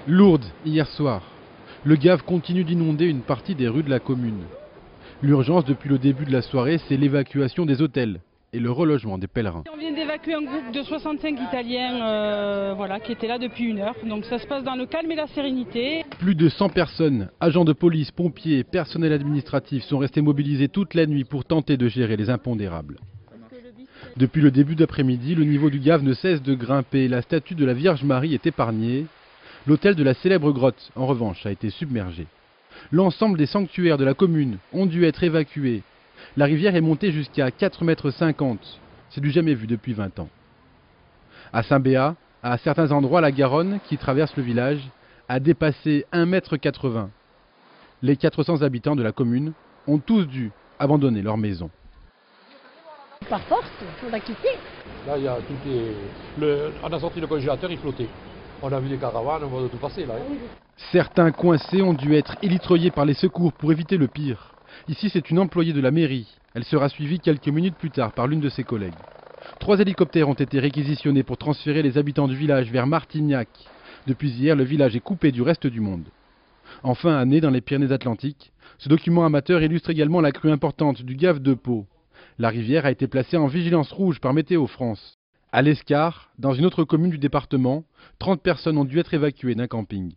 Lourdes, hier soir. Le Gave continue d'inonder une partie des rues de la commune. L'urgence depuis le début de la soirée, c'est l'évacuation des hôtels et le relogement des pèlerins. On vient d'évacuer un groupe de 65 Italiens qui étaient là depuis 1 heure. Donc ça se passe dans le calme et la sérénité. Plus de 100 personnes, agents de police, pompiers, personnel administratif sont restés mobilisés toute la nuit pour tenter de gérer les impondérables. Depuis le début d'après-midi, le niveau du Gave ne cesse de grimper. La statue de la Vierge Marie est épargnée. L'hôtel de la célèbre grotte, en revanche, a été submergé. L'ensemble des sanctuaires de la commune ont dû être évacués. La rivière est montée jusqu'à 4,50 m. C'est du jamais vu depuis 20 ans. À Saint-Béat, à certains endroits, la Garonne, qui traverse le village, a dépassé 1,80 m. Les 400 habitants de la commune ont tous dû abandonner leur maison. Par force, on a quitté. Là, il y a on a sorti le congélateur, il flottait. On a vu des caravanes, on va tout passer là. Certains coincés ont dû être élitreillés par les secours pour éviter le pire. Ici, c'est une employée de la mairie. Elle sera suivie quelques minutes plus tard par l'une de ses collègues. 3 hélicoptères ont été réquisitionnés pour transférer les habitants du village vers Martignac. Depuis hier, le village est coupé du reste du monde. Enfin, à Nez, dans les Pyrénées-Atlantiques, ce document amateur illustre également la crue importante du Gave de Pau. La rivière a été placée en vigilance rouge par Météo France. À l'Escar, dans une autre commune du département, 30 personnes ont dû être évacuées d'un camping.